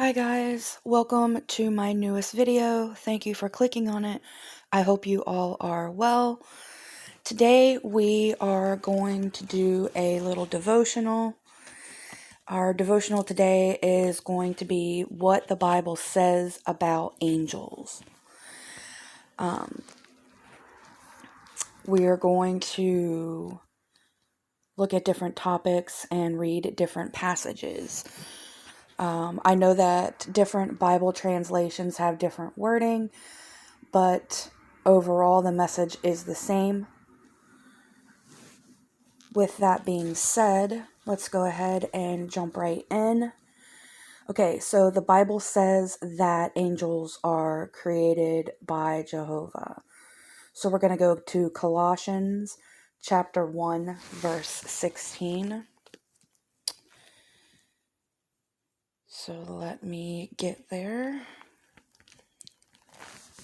Hi guys, welcome to my newest video. Thank you for clicking on it. I hope you all are well. Today we are going to do a little devotional. Our devotional today is going to be what the Bible says about angels. We are going to look at different topics and read different passages. I know that different Bible translations have different wording, but overall the message is the same. With that being said, let's go ahead and jump right in. Okay, so the Bible says that angels are created by Jehovah. So we're going to go to Colossians chapter 1, verse 16. So let me get there.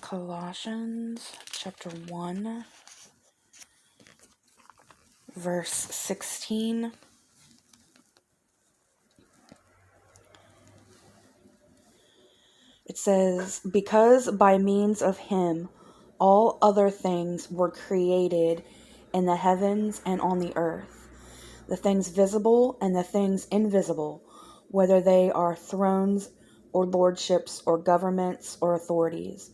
Colossians chapter 1, verse 16. It says, because by means of him all other things were created in the heavens and on the earth, the things visible and the things invisible, whether they are thrones or lordships or governments or authorities.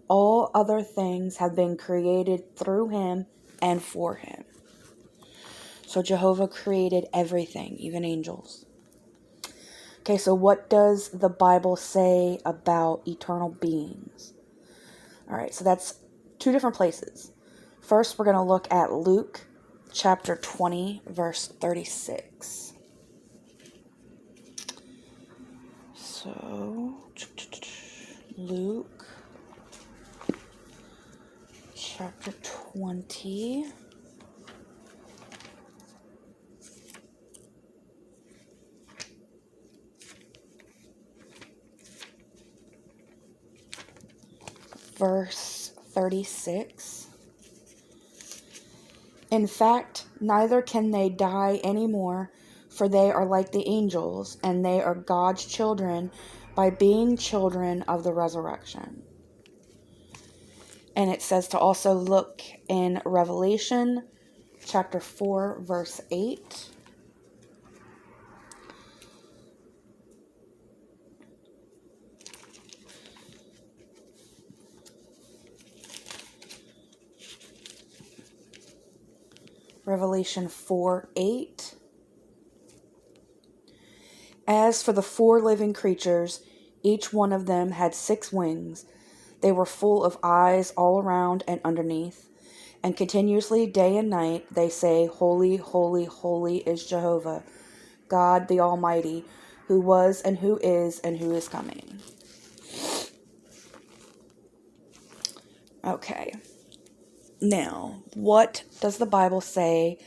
All other things have been created through him and for him. So Jehovah created everything, even angels. Okay, so what does the Bible say about eternal beings? All right, so that's two different places. First, we're going to look at Luke chapter 20, verse 36. So, Luke chapter 20. Verse 36. In fact, neither can they die anymore, for they are like the angels, and they are God's children by being children of the resurrection. And it says to also look in Revelation chapter 4, verse 8. Revelation 4:8. As for the four living creatures, each one of them had 6 wings. They were full of eyes all around and underneath. And continuously, day and night, they say, Holy, holy, holy is Jehovah, God the Almighty, who was and who is coming. Okay. Now, what does the Bible say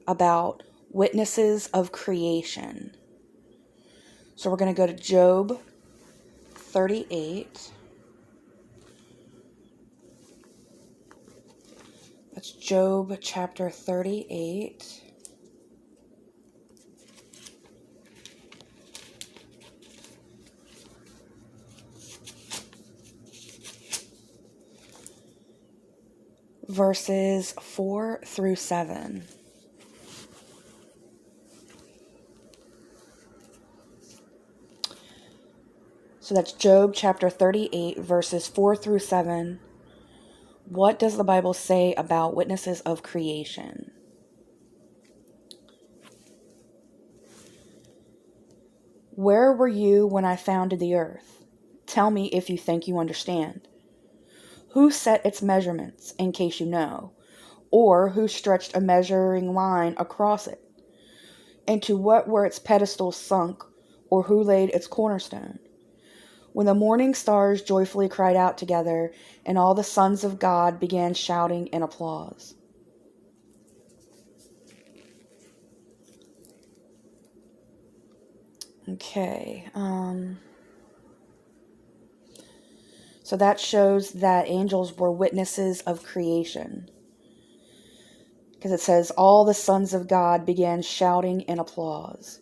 about witnesses of creation? So we're going to go to Job 38. That's Job chapter 38. Verses 4 through 7. So that's Job chapter 38, verses 4 through 7. What does the Bible say about witnesses of creation? Where were you when I founded the earth? Tell me if you think you understand. Who set its measurements, in case you know? Or who stretched a measuring line across it? Into what were its pedestals sunk, or who laid its cornerstone? When the morning stars joyfully cried out together, and all the sons of God began shouting in applause. Okay, so that shows that angels were witnesses of creation. Because it says, all the sons of God began shouting in applause.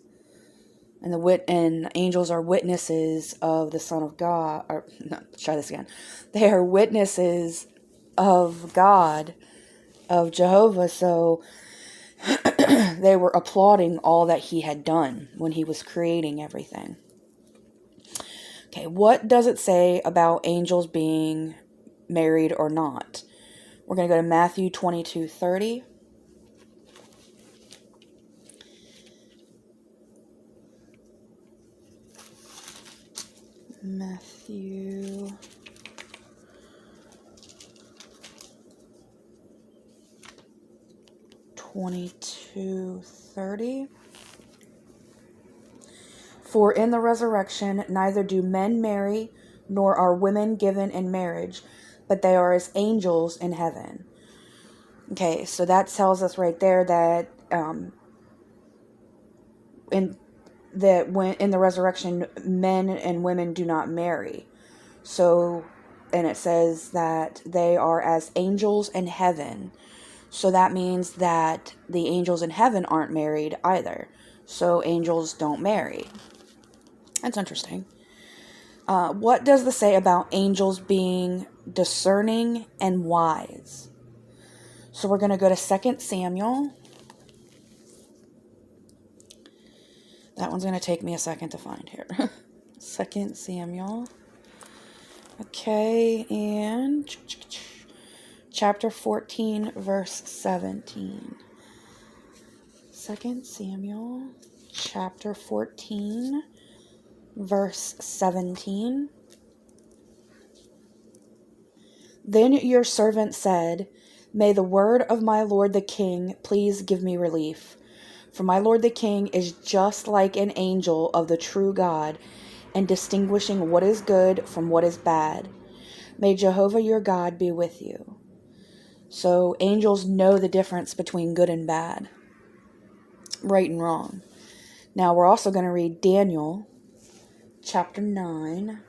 And angels are witnesses of the Son of God. Or no, try this again. They are witnesses of God, of Jehovah. So they were applauding all that he had done when he was creating everything. Okay, what does it say about angels being married or not? We're going to go to Matthew 22:30. Matthew 22:30. For in the resurrection neither do men marry, nor are women given in marriage, but they are as angels in heaven. Okay, so that tells us right there that when in the resurrection, men and women do not marry. So, and it says that they are as angels in heaven. So that means that the angels in heaven aren't married either. So angels don't marry. That's interesting. What does this say about angels being discerning and wise? So we're going to go to 2 Samuel. That one's going to take me a second to find here. 2 Samuel. Okay, and chapter 14, verse 17. 2 Samuel, chapter 14, verse 17. Then your servant said, "May the word of my lord the king please give me relief. For my lord the king is just like an angel of the true God, in distinguishing what is good from what is bad. May Jehovah your God be with you." So angels know the difference between good and bad, right and wrong. Now we're also going to read Daniel chapter 9.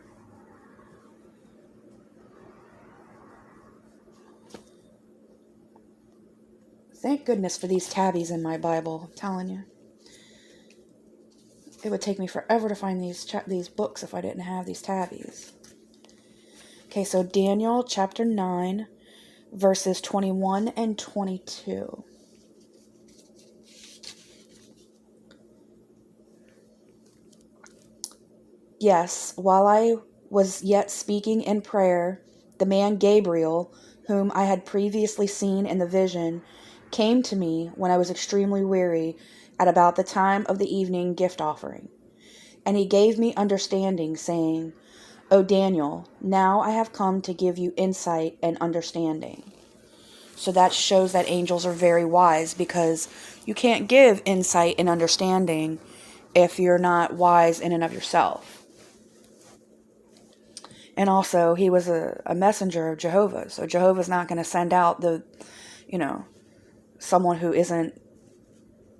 Thank goodness for these tabbies in my Bible, I'm telling you. It would take me forever to find these books if I didn't have these tabbies. Okay, so Daniel chapter 9, verses 21 and 22. Yes, while I was yet speaking in prayer, the man Gabriel, whom I had previously seen in the vision, came to me when I was extremely weary at about the time of the evening gift offering. And he gave me understanding, saying, "O Daniel, now I have come to give you insight and understanding." So that shows that angels are very wise, because you can't give insight and understanding if you're not wise in and of yourself. And also, he was a messenger of Jehovah. So Jehovah's not going to send out someone who isn't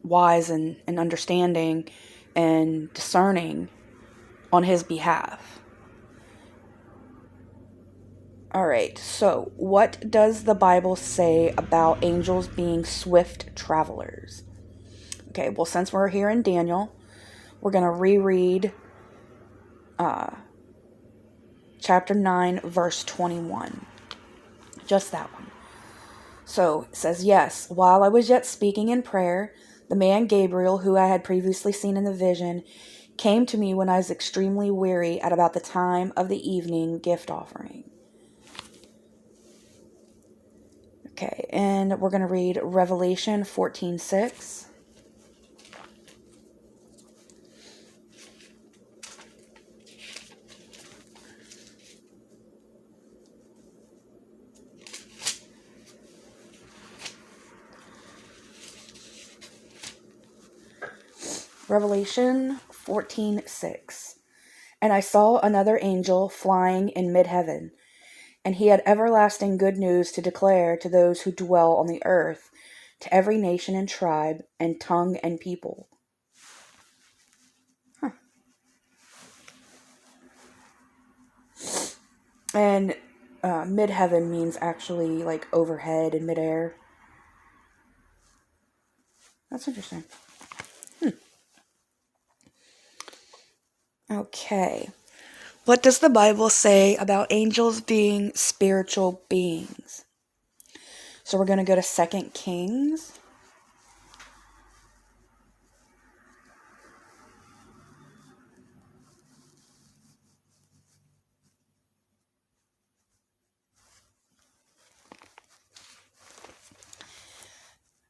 wise and understanding and discerning on his behalf. All right, so what does the Bible say about angels being swift travelers? Okay, well, since we're here in Daniel, we're going to reread chapter 9, verse 21. Just that one. So it says, "Yes, while I was yet speaking in prayer, the man Gabriel, who I had previously seen in the vision, came to me when I was extremely weary at about the time of the evening gift offering." Okay, and we're going to read Revelation 14:6. Revelation 14:6. "And I saw another angel flying in mid-heaven, and he had everlasting good news to declare to those who dwell on the earth, to every nation and tribe and tongue and people." Huh. And mid-heaven means actually like overhead and midair. That's interesting. Okay. What does the Bible say about angels being spiritual beings? So we're going to go to 2 Kings.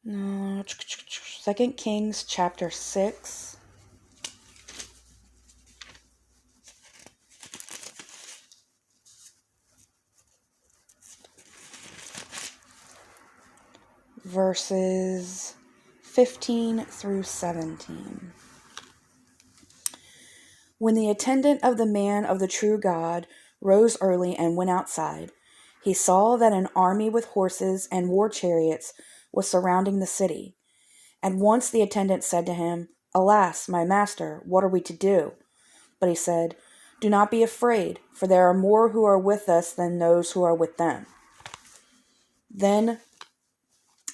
No, 2 Kings chapter 6. Verses 15 through 17. When the attendant of the man of the true God rose early and went outside, he saw that an army with horses and war chariots was surrounding the city. At once the attendant said to him, "Alas, my master, what are we to do?" But he said, "Do not be afraid, for there are more who are with us than those who are with them." Then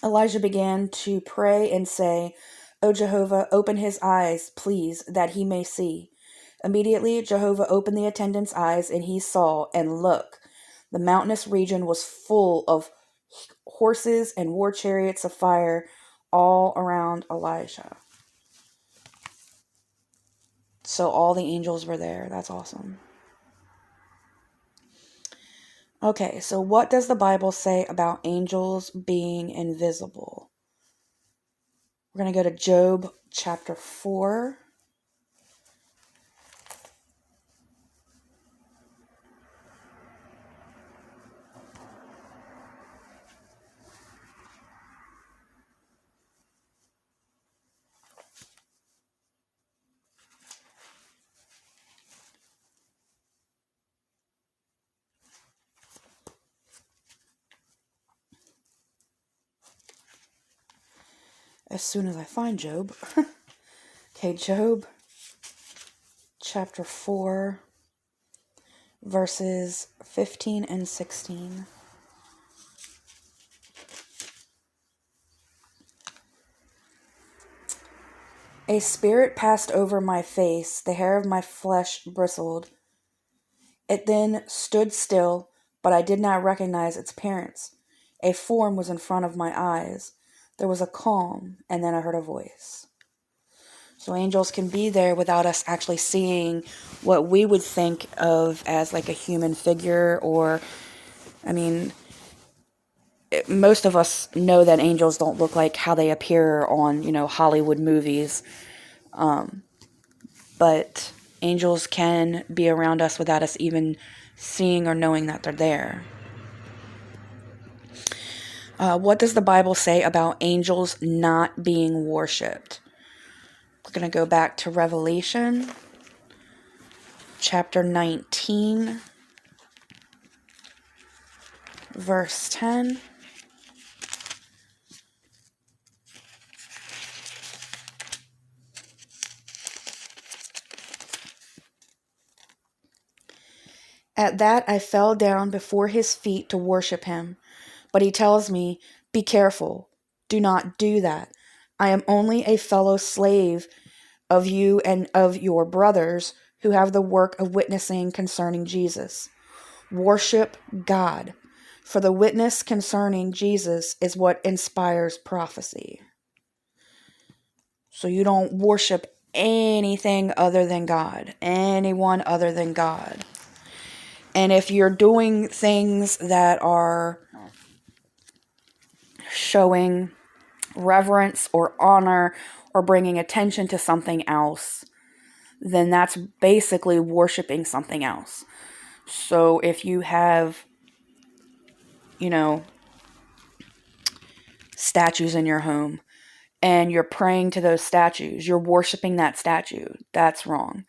Elijah began to pray and say, "O Jehovah, open his eyes, please, that he may see." Immediately Jehovah opened the attendant's eyes, and he saw, and look, the mountainous region was full of horses and war chariots of fire all around Elijah. So all the angels were there. That's awesome. Okay, so what does the Bible say about angels being invisible? We're going to go to Job chapter 4. As soon as I find Job. Okay, Job chapter 4, verses 15 and 16. A spirit passed over my face, the hair of my flesh bristled. It then stood still, but I did not recognize its appearance. A form was in front of my eyes. There was a calm, and then I heard a voice. So angels can be there without us actually seeing what we would think of as like a human figure, or, I mean, most of us know that angels don't look like how they appear on, Hollywood movies. But angels can be around us without us even seeing or knowing that they're there. What does the Bible say about angels not being worshipped? We're going to go back to Revelation chapter 19, verse 10. At that I fell down before his feet to worship him. But he tells me, "Be careful. Do not do that. I am only a fellow slave of you and of your brothers who have the work of witnessing concerning Jesus. Worship God, for the witness concerning Jesus is what inspires prophecy." So you don't worship anything other than God, anyone other than God. And if you're doing things that are showing reverence or honor or bringing attention to something else, then that's basically worshiping something else. So if you have, statues in your home and you're praying to those statues, you're worshiping that statue. That's wrong.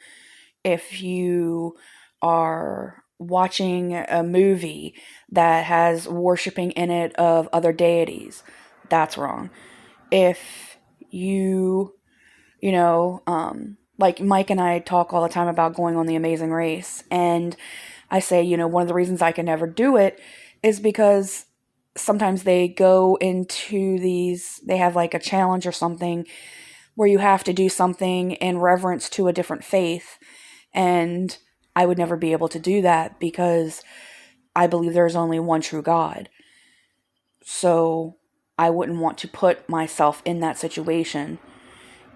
If you are watching a movie that has worshiping in it of other deities, that's wrong. If you, like Mike and I talk all the time about going on The Amazing Race, and I say, one of the reasons I can never do it is because sometimes they go into they have like a challenge or something where you have to do something in reverence to a different faith. And I would never be able to do that because I believe there's only one true God. So I wouldn't want to put myself in that situation.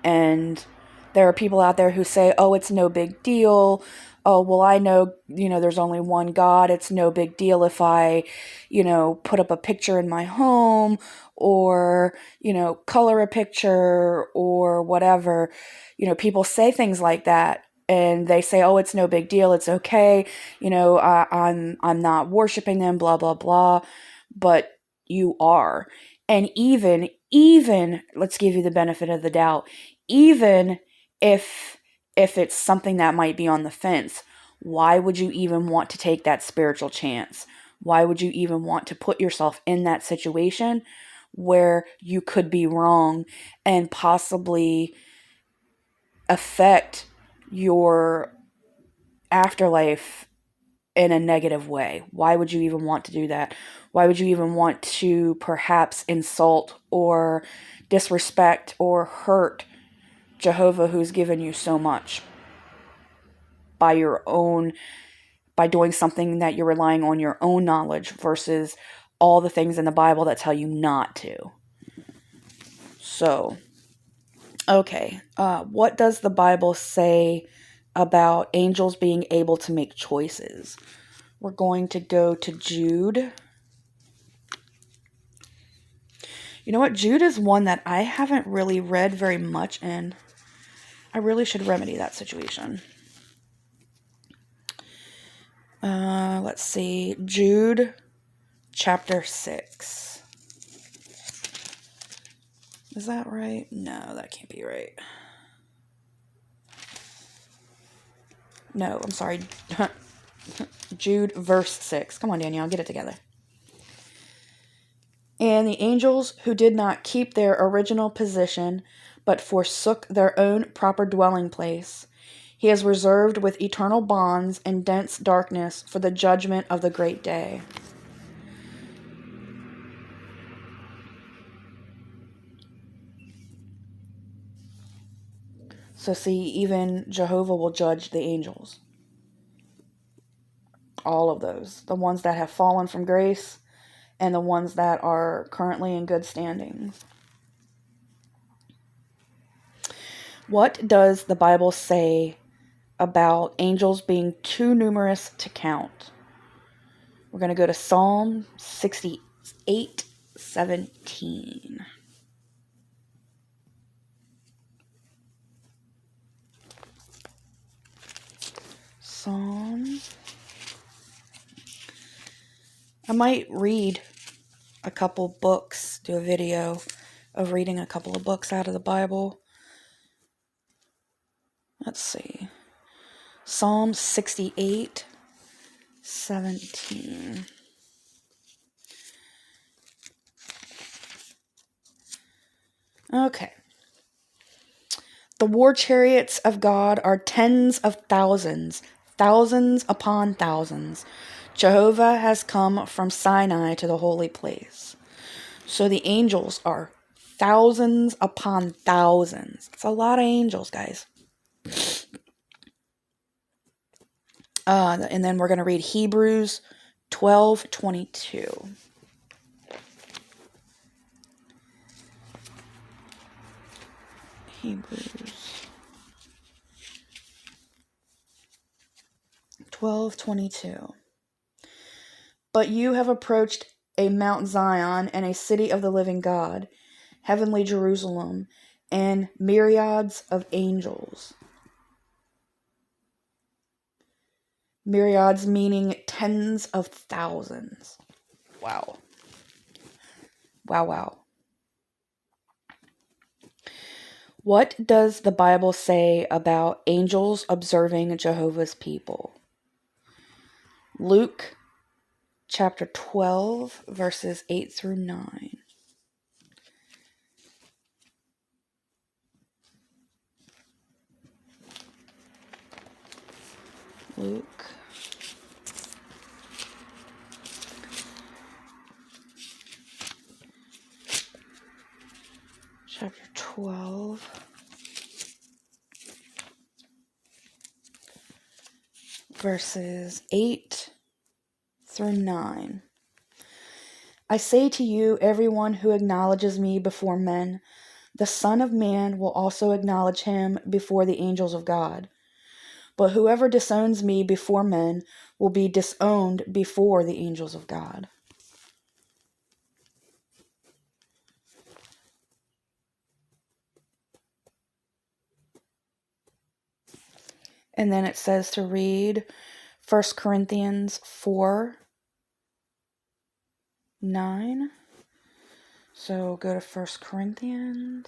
And there are people out there who say, oh, it's no big deal. Oh, well, I know, there's only one God. It's no big deal if I, put up a picture in my home or, color a picture or whatever. People say things like that and they say, oh, it's no big deal. It's okay. I'm not worshiping them, blah, blah, blah. But you are. And even, let's give you the benefit of the doubt, even if it's something that might be on the fence, why would you even want to take that spiritual chance? Why would you even want to put yourself in that situation where you could be wrong and possibly affect your afterlife in a negative way? Why would you even want to do that? Why would you even want to perhaps insult or disrespect or hurt Jehovah, who's given you so much by doing something that you're relying on your own knowledge versus all the things in the Bible that tell you not to? So, okay, what does the Bible say about angels being able to make choices? We're going to go to Jude. You know what? Jude is one that I haven't really read very much in. I really should remedy that situation. Let's see. Jude chapter 6. Is that right? No, that can't be right. No, I'm sorry. Jude verse 6. Come on, Danielle, get it together. And the angels who did not keep their original position, but forsook their own proper dwelling place, he has reserved with eternal bonds in dense darkness for the judgment of the great day. So see, even Jehovah will judge the angels. All of those. The ones that have fallen from grace and the ones that are currently in good standing. What does the Bible say about angels being too numerous to count? We're going to go to Psalm 68:17. Psalm. I might read a couple books, do a video of reading a couple of books out of the Bible. Let's see. Psalm 68:17. Okay. The war chariots of God are tens of thousands, thousands upon thousands. Jehovah has come from Sinai to the holy place. So the angels are thousands upon thousands. It's a lot of angels, guys. And then we're going to read Hebrews 12:22. Hebrews 12:22. But you have approached a Mount Zion and a city of the living God, heavenly Jerusalem, and myriads of angels. Myriads meaning tens of thousands. Wow. Wow, wow. What does the Bible say about angels observing Jehovah's people? Luke chapter 12, verses 8 through 9. Luke chapter 12. verses 8 through 9. I say to you, everyone who acknowledges me before men, the Son of Man will also acknowledge him before the angels of God. But whoever disowns me before men will be disowned before the angels of God. And then it says to read 1 Corinthians 4:9. So go to 1 Corinthians.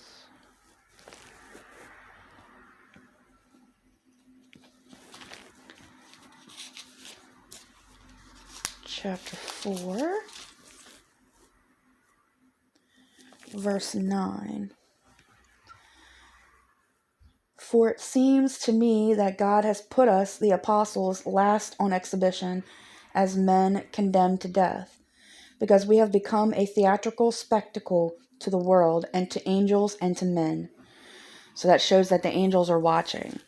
Chapter 4, verse 9. For it seems to me that God has put us, the apostles, last on exhibition as men condemned to death, because we have become a theatrical spectacle to the world and to angels and to men. So that shows that the angels are watching.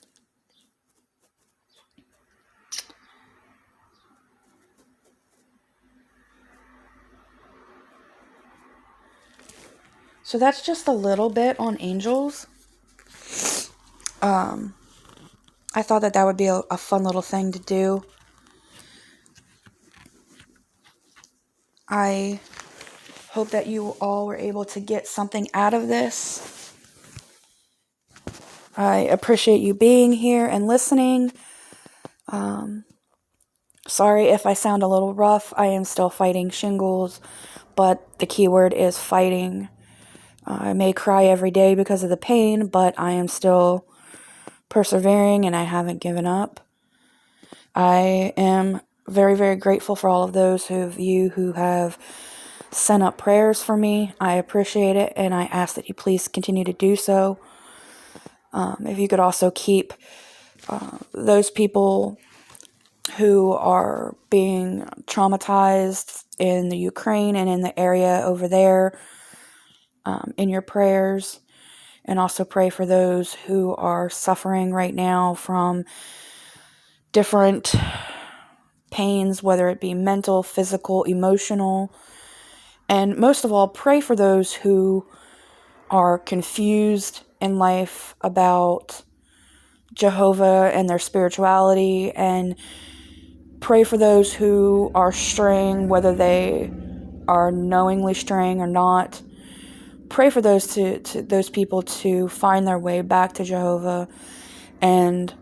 So that's just a little bit on angels. I thought that would be a fun little thing to do. I hope that you all were able to get something out of this. I appreciate you being here and listening. Sorry if I sound a little rough. I am still fighting shingles, but the key word is fighting. I may cry every day because of the pain, but I am still persevering and I haven't given up. I am very, very grateful for all of those of you who have sent up prayers for me. I appreciate it, and I ask that you please continue to do so. If you could also keep those people who are being traumatized in the Ukraine and in the area over there in your prayers, and also pray for those who are suffering right now from different pains, whether it be mental, physical, emotional. And most of all, pray for those who are confused in life about Jehovah and their spirituality, and pray for those who are straying, whether they are knowingly straying or not. Pray for those those people to find their way back to Jehovah, and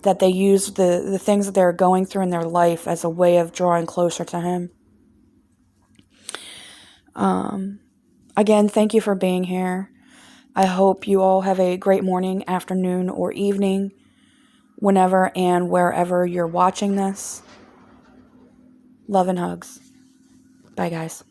that they use the things that they're going through in their life as a way of drawing closer to Him. Again, thank you for being here. I hope you all have a great morning, afternoon, or evening, whenever and wherever you're watching this. Love and hugs. Bye, guys.